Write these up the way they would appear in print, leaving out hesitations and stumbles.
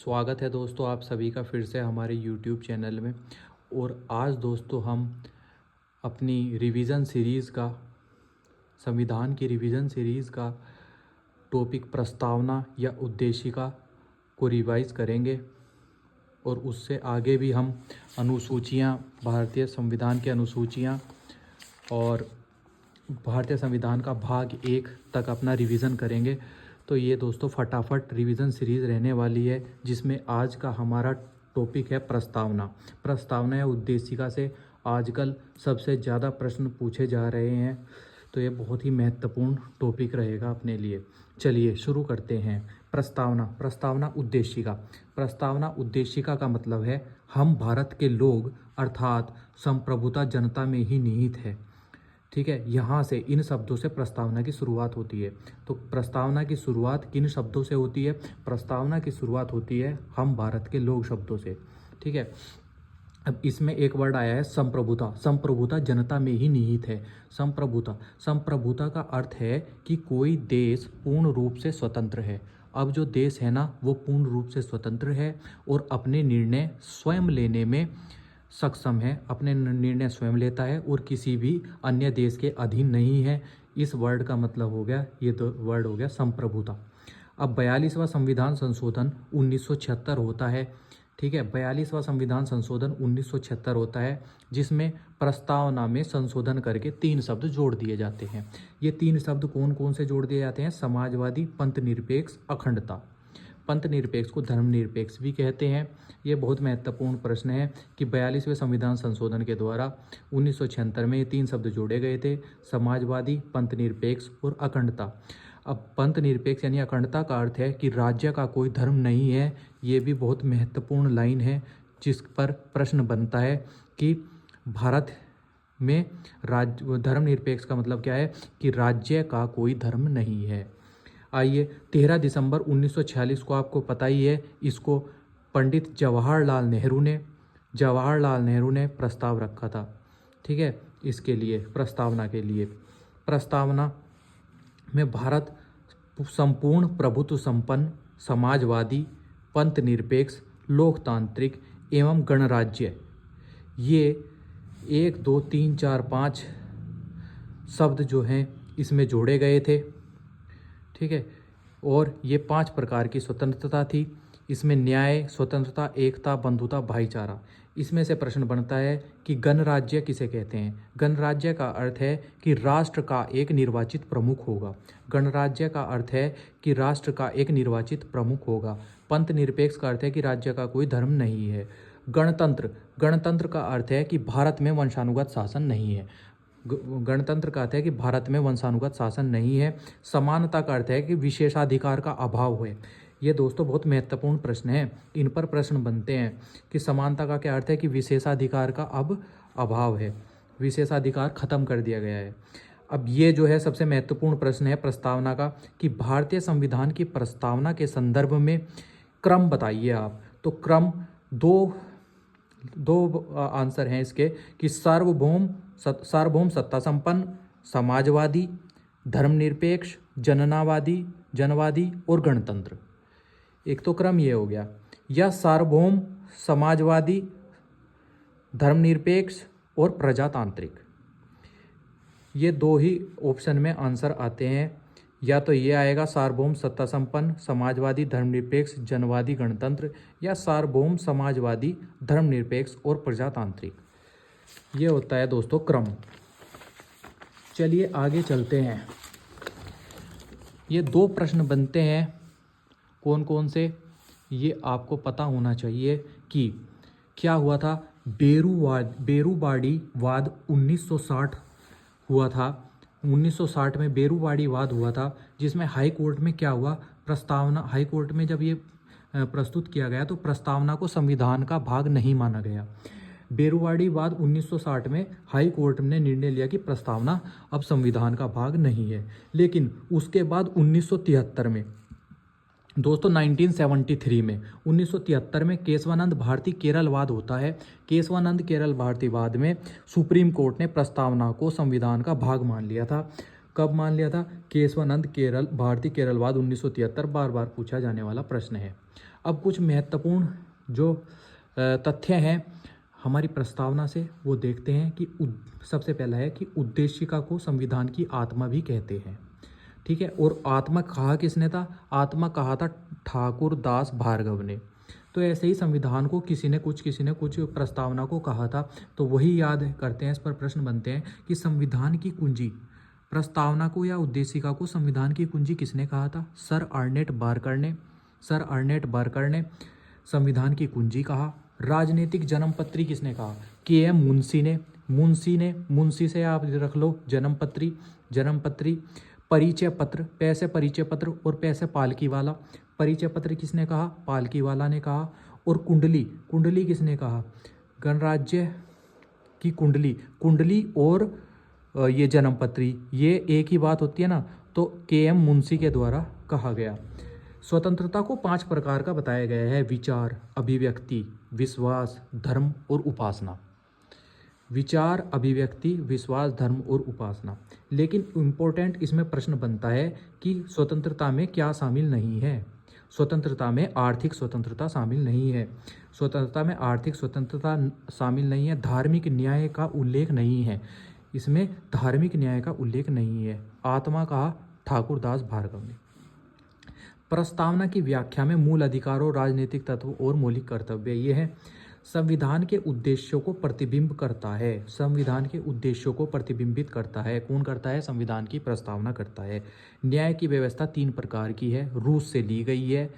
स्वागत है दोस्तों आप सभी का फिर से हमारे YouTube चैनल में। और आज दोस्तों हम अपनी रिवीजन सीरीज़ का संविधान की रिवीजन सीरीज़ का टॉपिक प्रस्तावना या उद्देशिका को रिवाइज़ करेंगे। और उससे आगे भी हम अनुसूचियाँ, भारतीय संविधान की अनुसूचियाँ और भारतीय संविधान का भाग 1 तक अपना रिवीजन करेंगे। तो ये दोस्तों फटाफट रिवीजन सीरीज़ रहने वाली है, जिसमें आज का हमारा टॉपिक है प्रस्तावना। प्रस्तावना या उद्देशिका से आजकल सबसे ज़्यादा प्रश्न पूछे जा रहे हैं, तो ये बहुत ही महत्वपूर्ण टॉपिक रहेगा अपने लिए। चलिए शुरू करते हैं। प्रस्तावना उद्देशिका। प्रस्तावना उद्देशिका का मतलब है हम भारत के लोग अर्थात संप्रभुता जनता में ही निहित है। ठीक है, यहाँ से इन शब्दों से प्रस्तावना की शुरुआत होती है। तो प्रस्तावना की शुरुआत किन शब्दों से होती है? प्रस्तावना की शुरुआत होती है हम भारत के लोग शब्दों से। ठीक है, अब इसमें एक वर्ड आया है संप्रभुता। संप्रभुता जनता में ही निहित है। संप्रभुता का अर्थ है कि कोई देश पूर्ण रूप से स्वतंत्र है। अब जो देश है ना, वो पूर्ण रूप से स्वतंत्र है और अपने निर्णय स्वयं लेने में सक्षम है, अपने निर्णय स्वयं लेता है और किसी भी अन्य देश के अधीन नहीं है। इस वर्ड का मतलब हो गया, ये तो वर्ड हो गया संप्रभुता। अब 42वां संविधान संशोधन 1976 होता है। ठीक है, 42वां संविधान संशोधन 1976 होता है, जिसमें प्रस्तावना में संशोधन करके 3 शब्द जोड़ दिए जाते हैं। ये 3 शब्द कौन कौन से जोड़ दिए जाते हैं? समाजवादी, पंथनिरपेक्ष, अखंडता। पंथनिरपेक्ष को धर्मनिरपेक्ष भी कहते हैं। ये बहुत महत्वपूर्ण प्रश्न है कि 42वें संविधान संशोधन के द्वारा 1976 में ये 3 शब्द जोड़े गए थे, समाजवादी, पंथनिरपेक्ष और अखंडता। अब पंथनिरपेक्ष यानी अखंडता का अर्थ है कि राज्य का कोई धर्म नहीं है। ये भी बहुत महत्वपूर्ण लाइन है, जिस पर प्रश्न बनता है कि भारत में राज्य धर्मनिरपेक्ष का मतलब क्या है कि राज्य का कोई धर्म नहीं है। आइए, 13 दिसंबर 1946 को आपको पता ही है, इसको पंडित जवाहरलाल नेहरू ने प्रस्ताव रखा था। ठीक है, इसके लिए प्रस्तावना में भारत संपूर्ण प्रभुत्व संपन्न, समाजवादी, पंथनिरपेक्ष, लोकतांत्रिक एवं गणराज्य, ये 1 2 3 4 5 शब्द जो हैं इसमें जोड़े गए थे। ठीक है, और ये 5 प्रकार की स्वतंत्रता थी। इसमें न्याय, स्वतंत्रता, एकता, बंधुता, भाईचारा। इसमें से प्रश्न बनता है कि गणराज्य किसे कहते हैं? गणराज्य का अर्थ है कि राष्ट्र का एक निर्वाचित प्रमुख होगा। गणराज्य का अर्थ है कि राष्ट्र का एक निर्वाचित प्रमुख होगा। पंथनिरपेक्ष का अर्थ है कि राज्य का कोई धर्म नहीं है। गणतंत्र का अर्थ है कि भारत में वंशानुगत शासन नहीं है। गणतंत्र का अर्थ है कि भारत में वंशानुगत शासन नहीं है। समानता का अर्थ है कि विशेषाधिकार का अभाव है। ये दोस्तों बहुत महत्वपूर्ण प्रश्न है, इन पर प्रश्न बनते हैं कि समानता का क्या अर्थ है कि विशेषाधिकार का अब अभाव है, विशेषाधिकार खत्म कर दिया गया है। अब ये जो है सबसे महत्वपूर्ण प्रश्न है प्रस्तावना का कि भारतीय संविधान की प्रस्तावना के संदर्भ में क्रम बताइए आप। तो क्रम दो आंसर हैं इसके कि सार्वभौम सत्ता संपन्न, समाजवादी, धर्मनिरपेक्ष, जनवादी और गणतंत्र। एक तो क्रम ये हो गया, या सार्वभौम, समाजवादी, धर्मनिरपेक्ष और प्रजातांत्रिक। ये 2 ही ऑप्शन में आंसर आते हैं, या तो ये आएगा सार्वभौम सत्ता संपन्न, समाजवादी, धर्मनिरपेक्ष, जनवादी, गणतंत्र, या सार्वभौम, समाजवादी, धर्मनिरपेक्ष और प्रजातांत्रिक। ये होता है दोस्तों क्रम। चलिए आगे चलते हैं। ये 2 प्रश्न बनते हैं, कौन कौन से, ये आपको पता होना चाहिए कि क्या हुआ था। बेरूवाड़ी वाद 1960 हुआ था। 1960 में बेरूवाड़ी वाद हुआ था, जिसमें हाई कोर्ट में क्या हुआ, हाई कोर्ट में जब ये प्रस्तुत किया गया तो प्रस्तावना को संविधान का भाग नहीं माना गया। बेरूवाड़ी वाद 1960 में हाई कोर्ट ने निर्णय लिया कि प्रस्तावना अब संविधान का भाग नहीं है। लेकिन उसके बाद 1973 में दोस्तों 1973 में केशवानंद भारती केरल वाद होता है। केशवानंद केरल भारती वाद में सुप्रीम कोर्ट ने प्रस्तावना को संविधान का भाग मान लिया था। कब मान लिया था? केशवानंद केरल भारतीय केरलवाद 1973 बार बार पूछा जाने वाला प्रश्न है। अब कुछ महत्वपूर्ण जो तथ्य हैं हमारी प्रस्तावना से वो देखते हैं कि सबसे पहला है कि उद्देशिका को संविधान की आत्मा भी कहते हैं। ठीक है, और आत्मा कहा किसने था? आत्मा कहा था ठाकुर दास भार्गव ने। तो ऐसे ही संविधान को किसी ने कुछ प्रस्तावना को कहा था, तो वही याद करते हैं। इस पर प्रश्न बनते हैं कि संविधान की कुंजी, प्रस्तावना को या उद्देशिका को संविधान की कुंजी किसने कहा था? सर अर्नेस्ट बार्कर ने संविधान की कुंजी कहा। राजनीतिक जन्मपत्री किसने कहा? के.एम. मुंशी से आप रख लो जन्मपत्री। परिचय पत्र और पैसे पालकी वाला। परिचय पत्र किसने कहा? पालकी वाला ने कहा। और कुंडली किसने कहा? गणराज्य की कुंडली और ये जन्मपत्री, ये एक ही बात होती है ना, तो के.एम. मुंशी के द्वारा कहा गया। स्वतंत्रता को 5 प्रकार का बताया गया है: विचार, अभिव्यक्ति, विश्वास, धर्म और उपासना। विचार, अभिव्यक्ति, विश्वास, धर्म और उपासना। लेकिन इम्पोर्टेंट इसमें प्रश्न बनता है कि स्वतंत्रता में क्या शामिल नहीं है? स्वतंत्रता में आर्थिक स्वतंत्रता शामिल नहीं है। स्वतंत्रता में आर्थिक स्वतंत्रता शामिल नहीं है। धार्मिक न्याय का उल्लेख नहीं है। इसमें धार्मिक न्याय का उल्लेख नहीं है। आत्मा कहा ठाकुरदास भार्गव ने। प्रस्तावना की व्याख्या में मूल अधिकारों, राजनीतिक तत्व और मौलिक कर्तव्य ये है। संविधान के उद्देश्यों को प्रतिबिंब करता है। संविधान के उद्देश्यों को प्रतिबिंबित करता है। कौन करता है? संविधान की प्रस्तावना करता है। न्याय की व्यवस्था 3 प्रकार की है, रूस से ली गई है।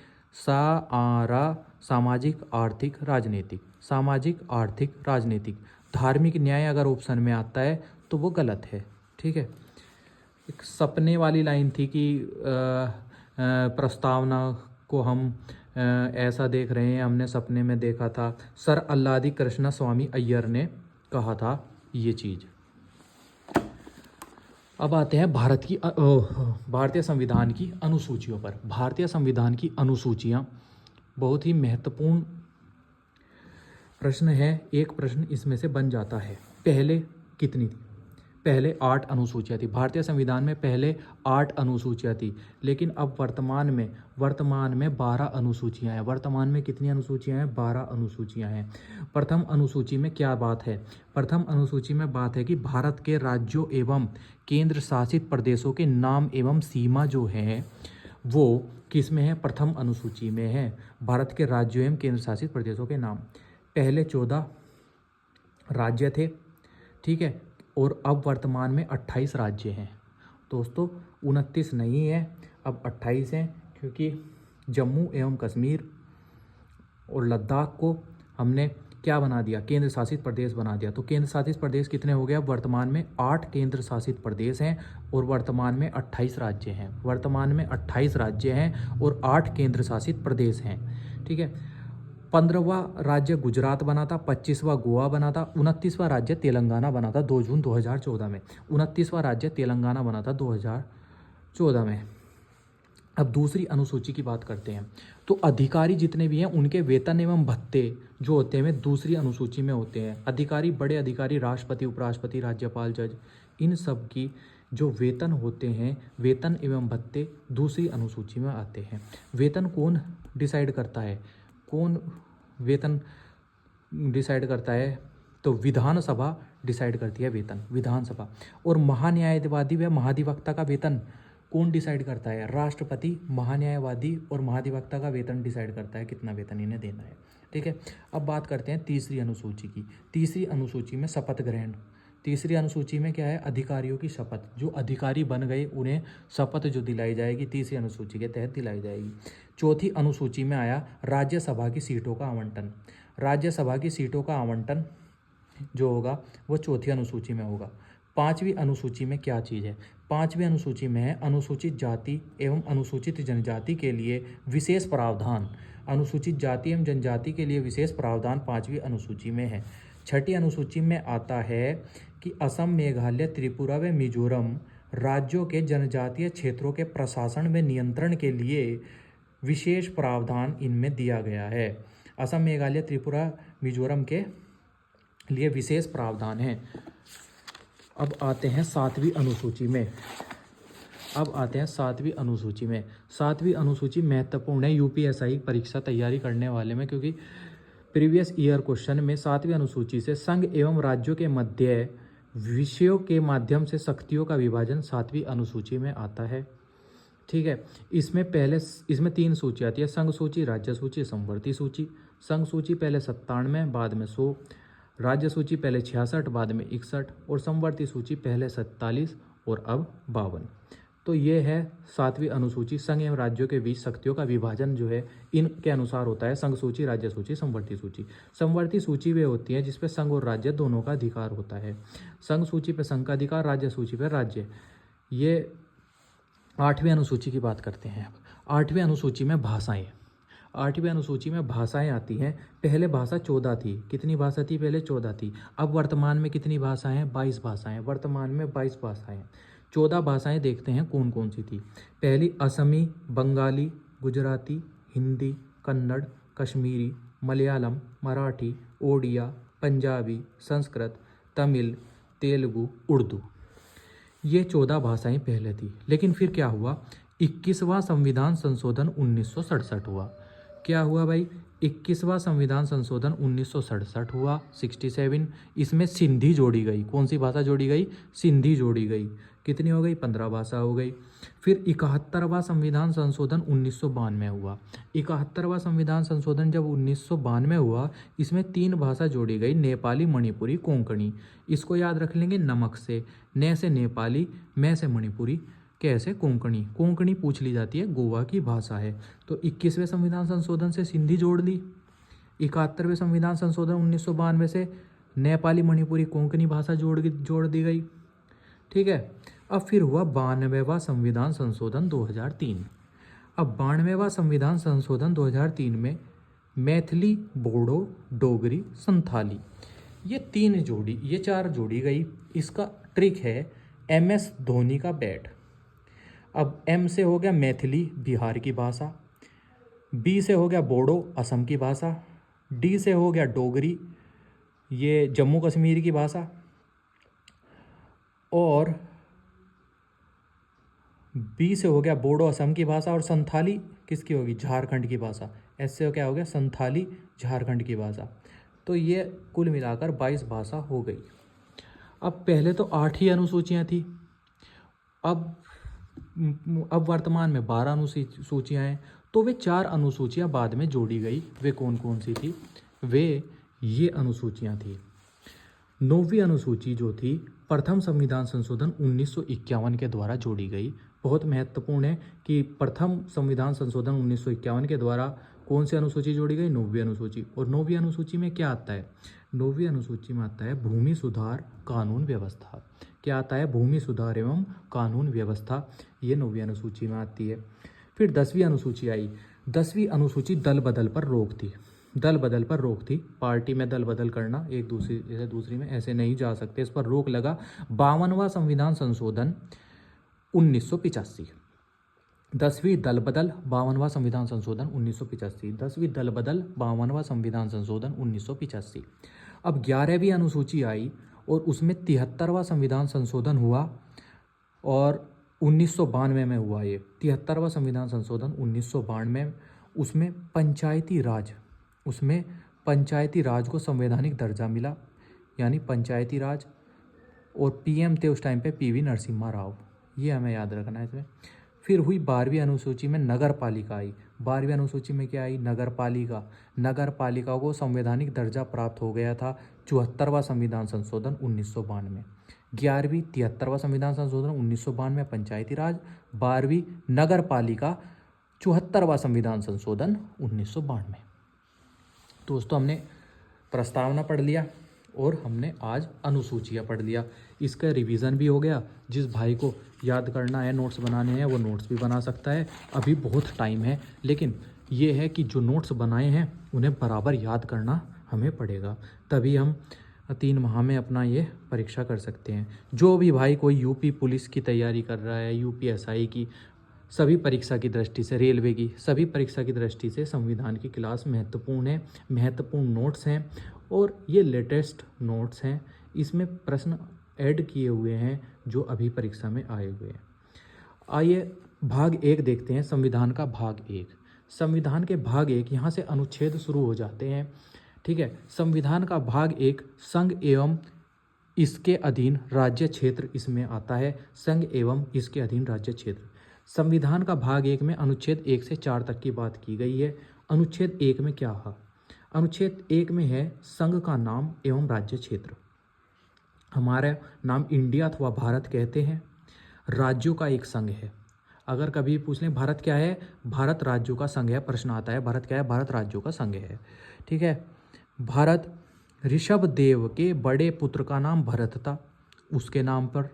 सामाजिक, आर्थिक, राजनीतिक। सामाजिक, आर्थिक, राजनीतिक। धार्मिक न्याय अगर ऑप्शन में आता है तो वो गलत है। ठीक है, एक सपने वाली लाइन थी कि प्रस्तावना को हम ऐसा देख रहे हैं, हमने सपने में देखा था। सर अल्लादी कृष्ण स्वामी अय्यर ने कहा था ये चीज़। अब आते हैं भारतीय संविधान की अनुसूचियों पर। भारतीय संविधान की अनुसूचियाँ बहुत ही महत्वपूर्ण प्रश्न है। एक प्रश्न इसमें से बन जाता है। पहले कितनी थी? पहले 8 अनुसूचियाँ थी। भारतीय संविधान में पहले 8 अनुसूचियाँ थी, लेकिन अब वर्तमान में 12 अनुसूचियाँ हैं। वर्तमान में कितनी अनुसूचियाँ हैं? 12 अनुसूचियाँ हैं। प्रथम अनुसूची में क्या बात है? प्रथम अनुसूची में बात है कि भारत के राज्यों एवं केंद्र शासित प्रदेशों के नाम एवं सीमा जो है वो किस में है? प्रथम अनुसूची में है। भारत के राज्यों एवं केंद्र शासित प्रदेशों के नाम। पहले 14 राज्य थे, ठीक है, और अब वर्तमान में 28 राज्य हैं। दोस्तों 29 नहीं है, अब 28 हैं, क्योंकि जम्मू एवं कश्मीर और लद्दाख को हमने क्या बना दिया? केंद्र शासित प्रदेश बना दिया। तो केंद्र शासित प्रदेश कितने हो गए? अब वर्तमान में 8 केंद्र शासित प्रदेश हैं और वर्तमान में 28 राज्य हैं। वर्तमान में 28 राज्य हैं और 8 केंद्र शासित प्रदेश हैं। ठीक है, 15वां राज्य गुजरात बना था, 25वां गोवा बना था, 29वां राज्य तेलंगाना बना था 2 जून 2014 में। 29वां राज्य तेलंगाना बना था 2014 में। अब दूसरी अनुसूची की बात करते हैं। तो अधिकारी जितने भी हैं उनके वेतन एवं भत्ते जो होते हैं दूसरी अनुसूची में होते हैं। अधिकारी, बड़े अधिकारी, राष्ट्रपति, उपराष्ट्रपति, राज्यपाल, जज, इन सब की जो वेतन होते हैं, वेतन एवं भत्ते दूसरी अनुसूची में आते हैं। वेतन कौन डिसाइड करता है? कौन वेतन डिसाइड करता है? तो विधानसभा डिसाइड करती है वेतन, विधानसभा। और महान्यायवादी व महाधिवक्ता का वेतन कौन डिसाइड करता है? राष्ट्रपति। महान्यायवादी और महाधिवक्ता का वेतन डिसाइड करता है कितना वेतन इन्हें देना है। ठीक है, अब बात करते हैं तीसरी अनुसूची की। तीसरी अनुसूची में शपथ ग्रहण। तीसरी अनुसूची में क्या है? अधिकारियों की शपथ। जो अधिकारी बन गए उन्हें शपथ जो दिलाई जाएगी तीसरी अनुसूची के तहत दिलाई जाएगी। चौथी अनुसूची में आया राज्यसभा की सीटों का आवंटन। राज्यसभा की सीटों का आवंटन जो होगा वो चौथी अनुसूची में होगा। पांचवी अनुसूची में क्या चीज़ है? पांचवी अनुसूची में है अनुसूचित जाति एवं अनुसूचित जनजाति के लिए विशेष प्रावधान। अनुसूचित जाति एवं जनजाति के लिए विशेष प्रावधान पांचवी अनुसूची में है। छठी अनुसूची में आता है कि असम, मेघालय, त्रिपुरा व मिजोरम राज्यों के जनजातीय क्षेत्रों के प्रशासन व नियंत्रण के लिए विशेष प्रावधान इनमें दिया गया है। असम, मेघालय, त्रिपुरा, मिजोरम के लिए विशेष प्रावधान है। अब आते हैं सातवीं अनुसूची में। अब आते हैं 7वीं अनुसूची में। 7वीं अनुसूची महत्वपूर्ण है यूपीएसआई परीक्षा तैयारी करने वाले में, क्योंकि प्रीवियस ईयर क्वेश्चन में 7वीं अनुसूची से संघ एवं राज्यों के मध्य विषयों के माध्यम से शक्तियों का विभाजन 7वीं अनुसूची में आता है। ठीक है, इसमें 3 सूची आती है, संघ सूची, राज्य सूची, समवर्ती सूची। संघ सूची पहले 97, बाद में 100, राज्य सूची पहले 66, बाद में 61 और समवर्ती सूची पहले 47 और अब 52। तो ये है 7वीं अनुसूची। संघ एवं राज्यों के बीच शक्तियों का विभाजन जो है इनके अनुसार होता है, संघ सूची, राज्य सूची, समवर्ती सूची। समवर्ती सूची वे होती है जिसपे संघ और राज्य दोनों का अधिकार होता है। संघ सूची पे संघ का अधिकार, राज्य सूची पे राज्य। ये 8वीं अनुसूची की बात करते हैं। 8वीं अनुसूची में भाषाएं। 8वीं अनुसूची में भाषाएं आती हैं। पहले भाषा 14 थी। कितनी भाषा थी पहले? 14 थी। अब वर्तमान में कितनी भाषाएं हैं? 22 भाषाएं। वर्तमान में 22 भाषाएं। 14 भाषाएं देखते हैं कौन कौन सी थी। पहली असमी, बंगाली, गुजराती, हिंदी, कन्नड़, कश्मीरी, मलयालम, मराठी, ओडिया, पंजाबी, संस्कृत, तमिल, तेलुगु, उर्दू। ये 14 भाषाएं पहले थी। लेकिन फिर क्या हुआ? 21वां संविधान संशोधन 1967 हुआ। क्या हुआ भाई? 21वां संविधान संशोधन 1967 हुआ, 67। इसमें सिंधी जोड़ी गई। कौन सी भाषा जोड़ी गई? सिंधी जोड़ी गई। कितनी हो गई? 15 भाषा हो गई। फिर 71वां संविधान संशोधन 1992 हुआ। 71वां संविधान संशोधन जब 1992 हुआ, इसमें 3 भाषा जोड़ी गई, नेपाली, मणिपुरी, कोंकणी। इसको याद रख लेंगे नमक से। न से नेपाली, मैं से मणिपुरी, कैसे? कोंकणी। कोंकणी पूछ ली जाती है, गोवा की भाषा है। तो 21वें संविधान संशोधन से सिंधी जोड़ ली। 71वें संविधान संशोधन 1992 से नेपाली, मणिपुरी, कोंकणी भाषा जोड़ दी गई। ठीक है। अब फिर हुआ 92वां संविधान संशोधन 2003। अब 92वां संविधान संशोधन 2003 में मैथिली, बोडो, डोगरी, संथाली, ये 4 जोड़ी गई। इसका ट्रिक है MS धोनी का बैट। अब M से हो गया मैथिली, बिहार की भाषा। B से हो गया बोडो, असम की भाषा। D से हो गया डोगरी, ये जम्मू कश्मीर की भाषा। और B से हो गया बोडो, असम की भाषा। और संथाली किसकी होगी? झारखंड की भाषा। S से क्या हो गया? संथाली, झारखंड की भाषा। तो ये कुल मिलाकर 22 भाषा हो गई। अब पहले तो 8 ही अनुसूचियाँ थी। अब वर्तमान में 12 अनुसूचियाँ हैं। तो वे 4 अनुसूचियाँ बाद में जोड़ी गई। वे कौन कौन सी थी? वे ये अनुसूचियाँ थी। 9वीं अनुसूची जो थी, प्रथम संविधान संशोधन 1951 के द्वारा जोड़ी गई। बहुत महत्वपूर्ण है कि प्रथम संविधान संशोधन 1951 के द्वारा कौन सी अनुसूची जोड़ी गई? 9वीं अनुसूची। और 9वीं अनुसूची में क्या आता है? 9वीं अनुसूची में आता है भूमि सुधार कानून व्यवस्था। क्या आता है? भूमि सुधार एवं कानून व्यवस्था। ये 9वीं अनुसूची में आती है। फिर 10वीं अनुसूची आई। 10वीं अनुसूची दल बदल पर रोक थी। दल बदल पर रोक थी। पार्टी में दल बदल करना, एक दूसरी से दूसरी में ऐसे नहीं जा सकते, इस पर रोक लगा। 52वां संविधान संशोधन 1985। 10वीं दल बदल, 52वां संविधान संशोधन 1985। 10वीं दल बदल, 52वां संविधान संशोधन 1985। अब 11वीं अनुसूची आई और उसमें 73वां संविधान संशोधन हुआ और 1992 में हुआ। ये 73वां संविधान संशोधन 1992। उसमें पंचायती राज को संवैधानिक दर्जा मिला, यानी पंचायती राज। और PM थे उस टाइम पे PV नरसिम्हा राव। ये हमें याद रखना है इसमें। फिर हुई 12वीं अनुसूची में नगर पालिका आई। 12वीं अनुसूची में क्या आई? नगर पालिका। नगर पालिका को संवैधानिक दर्जा प्राप्त हो गया था 74वां संविधान संशोधन 1992। 11वीं 73वां संविधान संशोधन 1992 पंचायती राज। 12वीं नगर पालिका, 74वां संविधान संशोधन 1992। दोस्तों, हमने प्रस्तावना पढ़ लिया और हमने आज अनुसूचियाँ पढ़ लिया। इसका रिवीजन भी हो गया। जिस भाई को याद करना है, नोट्स बनाने हैं, वो नोट्स भी बना सकता है। अभी बहुत टाइम है, लेकिन ये है कि जो नोट्स बनाए हैं उन्हें बराबर याद करना हमें पड़ेगा, तभी हम 3 माह में अपना ये परीक्षा कर सकते हैं। जो भी भाई कोई यूपी पुलिस की तैयारी कर रहा है, UPSI की, सभी परीक्षा की दृष्टि से, रेलवे की सभी परीक्षा की दृष्टि से संविधान की क्लास महत्वपूर्ण है। महत्वपूर्ण नोट्स हैं और ये लेटेस्ट नोट्स हैं। इसमें प्रश्न ऐड किए हुए हैं जो अभी परीक्षा में आए हुए हैं। आइए भाग 1 देखते हैं, संविधान का भाग 1। संविधान के भाग 1 यहाँ से अनुच्छेद शुरू हो जाते हैं। ठीक है, संविधान का भाग 1 संघ एवं इसके अधीन राज्य क्षेत्र इसमें आता है। संघ एवं इसके अधीन राज्य क्षेत्र। संविधान का भाग 1 में अनुच्छेद 1 से 4 तक की बात की गई है। अनुच्छेद 1 में क्या है? अनुच्छेद 1 में है संघ का नाम एवं राज्य क्षेत्र। हमारा नाम इंडिया अथवा भारत कहते हैं। राज्यों का एक संघ है। अगर कभी पूछ लें भारत क्या है, भारत राज्यों का संघ है, प्रश्न आता है भारत क्या है, भारत राज्यों का संघ है। ठीक है, भारत ऋषभ देव के बड़े पुत्र का नाम भरत था, उसके नाम पर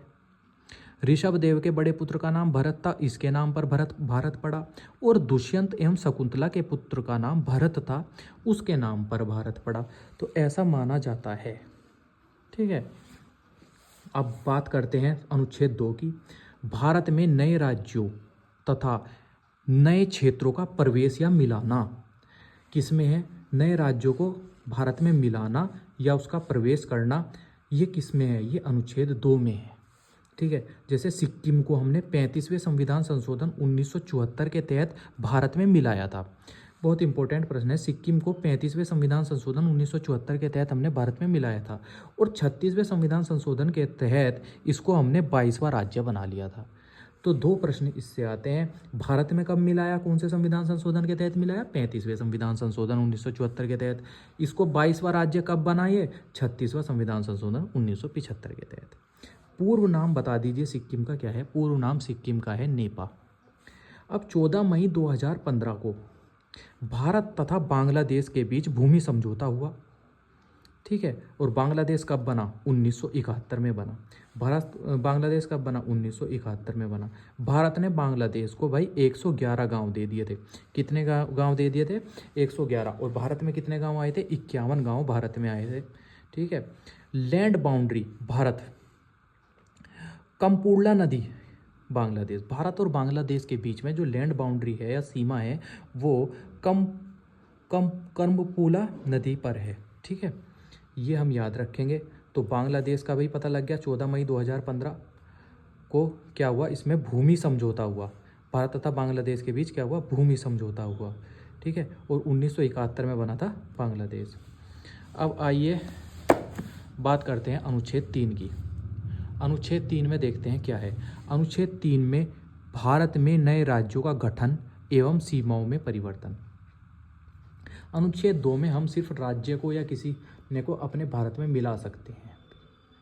ऋषभ देव के बड़े पुत्र का नाम भरत था, इसके नाम पर भारत पड़ा। और दुष्यंत एवं शकुंतला के पुत्र का नाम भरत था, उसके नाम पर भारत पड़ा। तो ऐसा माना जाता है। ठीक है, अब बात करते हैं अनुच्छेद 2 की। भारत में नए राज्यों तथा नए क्षेत्रों का प्रवेश या मिलाना किसमें है? नए राज्यों को भारत में मिलाना या उसका प्रवेश करना, ये किसमें है? ये अनुच्छेद 2 में है। ठीक है, जैसे सिक्किम को हमने 35वें संविधान संशोधन 1974 के तहत भारत में मिलाया था। बहुत इंपॉर्टेंट प्रश्न है। सिक्किम को 35वें संविधान संशोधन 1974 के तहत हमने भारत में मिलाया था और 36वें संविधान संशोधन के तहत इसको हमने 22वां राज्य बना लिया था। तो 2 प्रश्न इससे आते हैं। भारत में कब मिलाया? कौन से संविधान संशोधन के तहत मिलाया? 35वें संविधान संशोधन 1974 के तहत। इसको 22वां राज्य कब बनाइए? 36वां संविधान संशोधन 1975 के तहत। पूर्व नाम बता दीजिए सिक्किम का क्या है? पूर्व नाम सिक्किम का है नेपा। अब 14 मई 2015 को भारत तथा बांग्लादेश के बीच भूमि समझौता हुआ। ठीक है, और बांग्लादेश कब बना? 1971 में बना। बांग्लादेश कब बना? 1971 में बना। भारत ने बांग्लादेश को भाई 111 गांव दे दिए थे। कितने गांव दे दिए थे? 111। और भारत में कितने गांव आए थे? 51 गांव भारत में आए थे। ठीक है, लैंड बाउंड्री भारत, कमपूर्ला नदी बांग्लादेश। भारत और बांग्लादेश के बीच में जो लैंड बाउंड्री है या सीमा है वो कर्मपूला नदी पर है। ठीक है, ये हम याद रखेंगे। तो बांग्लादेश का भी पता लग गया। 14 मई 2015 को क्या हुआ? इसमें भूमि समझौता हुआ। भारत तथा बांग्लादेश के बीच क्या हुआ? भूमि समझौता हुआ। ठीक है, और 1971 में बना था बांग्लादेश। अब आइए बात करते हैं अनुच्छेद 3 की। अनुच्छेद 3 में देखते हैं क्या है। अनुच्छेद 3 में भारत में नए राज्यों का गठन एवं सीमाओं में परिवर्तन। अनुच्छेद 2 में हम सिर्फ राज्य को या किसी ने को अपने भारत में मिला सकते हैं।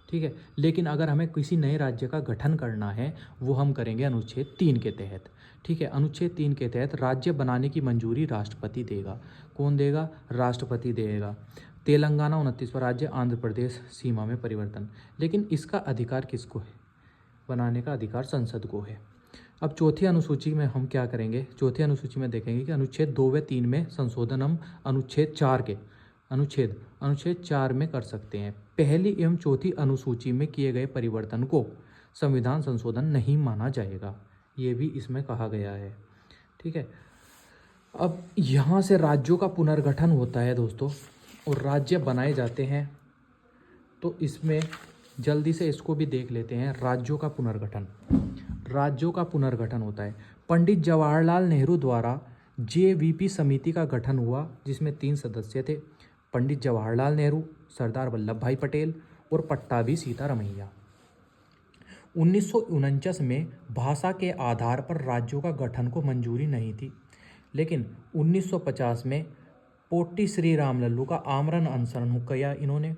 ठीक है, लेकिन अगर हमें किसी नए राज्य का गठन करना है वो हम करेंगे अनुच्छेद 3 के तहत। ठीक है, अनुच्छेद 3 के तहत राज्य बनाने की मंजूरी राष्ट्रपति देगा। कौन देगा? राष्ट्रपति देगा। तेलंगाना 29वां राज्य, आंध्र प्रदेश सीमा में परिवर्तन। लेकिन इसका अधिकार किसको है? बनाने का अधिकार संसद को है। अब चौथी अनुसूची में हम क्या करेंगे? चौथी अनुसूची में देखेंगे कि अनुच्छेद 2 व 3 में संशोधन हम अनुच्छेद 4 में कर सकते हैं। पहली एवं चौथी अनुसूची में किए गए परिवर्तन को संविधान संशोधन नहीं माना जाएगा, ये भी इसमें कहा गया है। ठीक है, अब यहाँ से राज्यों का पुनर्गठन होता है दोस्तों, और राज्य बनाए जाते हैं। तो इसमें जल्दी से इसको भी देख लेते हैं। राज्यों का पुनर्गठन, राज्यों का पुनर्गठन होता है। पंडित जवाहरलाल नेहरू द्वारा जेवीपी समिति का गठन हुआ, जिसमें 3 सदस्य थे। पंडित जवाहरलाल नेहरू, सरदार वल्लभ भाई पटेल और पट्टाभी सीतारमैया। 1949 में भाषा के आधार पर राज्यों का गठन को मंजूरी नहीं थी, लेकिन 1950 में पोटी श्री राम लल्लू का आमरण अनशन किया। इन्होंने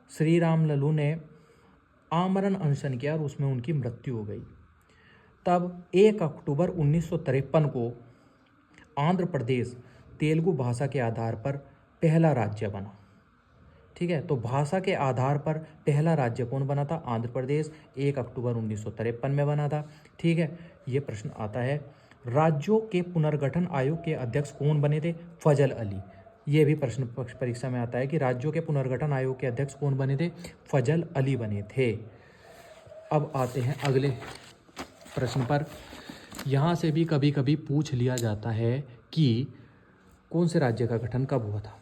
श्री राम लल्लू ने आमरण अनशन किया और उसमें उनकी मृत्यु हो गई। तब 1 अक्टूबर 1953 को आंध्र प्रदेश तेलुगु भाषा के आधार पर पहला राज्य बना। ठीक है, तो भाषा के आधार पर पहला राज्य कौन बना था? आंध्र प्रदेश। 1 अक्टूबर 1953 में बना था। ठीक है, ये प्रश्न आता है। राज्यों के पुनर्गठन आयोग के अध्यक्ष कौन बने थे? फजल अली। ये भी प्रश्न परीक्षा में आता है कि राज्यों के पुनर्गठन आयोग के अध्यक्ष कौन बने थे? फजल अली बने थे। अब आते हैं अगले प्रश्न पर। यहाँ से भी कभी कभी पूछ लिया जाता है कि कौन से राज्य का गठन कब हुआ था।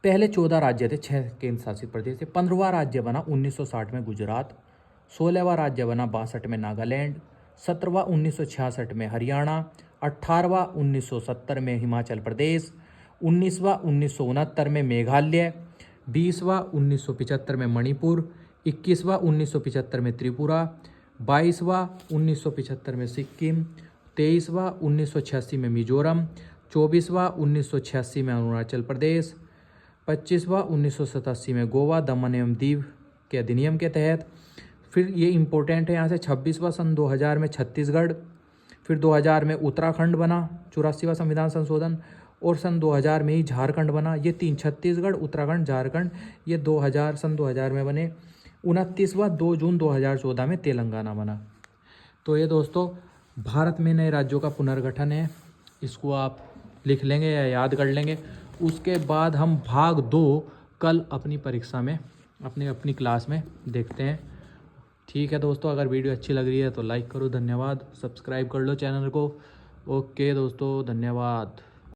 पहले 14 राज्य थे, 6 केंद्र शासित प्रदेश थे। 15वां राज्य बना 1960 में गुजरात। 16वां राज्य बना 62 में नागालैंड। 17वां 1966 में हरियाणा, 18वां 1970 में हिमाचल प्रदेश, 19वां 1969 में मेघालय, 20वां 1975 में मणिपुर, 21वां 1975 में त्रिपुरा, 22वां 1975 में सिक्किम, 23वां 1986 में मिजोरम, 24वां 1986 में अरुणाचल प्रदेश, 25वां 1987 में गोवा, दमन एवं दीव के अधिनियम के तहत। फिर ये इम्पोर्टेंट है यहाँ से, 26वां सन 2000 में छत्तीसगढ़, फिर 2000 में उत्तराखंड बना 84वां संविधान संशोधन, और सन 2000 में ही झारखंड बना। ये तीन, छत्तीसगढ़, उत्तराखंड, झारखंड, ये 2000 सन 2000 में बने। 29वां 2 जून 2014 में तेलंगाना बना। तो ये दोस्तों भारत में नए राज्यों का पुनर्गठन है, इसको आप लिख लेंगे या याद कर लेंगे। उसके बाद हम भाग 2 कल अपनी परीक्षा में अपनी क्लास में देखते हैं। ठीक है दोस्तों, अगर वीडियो अच्छी लग रही है तो लाइक करो, धन्यवाद। सब्सक्राइब कर लो चैनल को। ओके दोस्तों, धन्यवाद।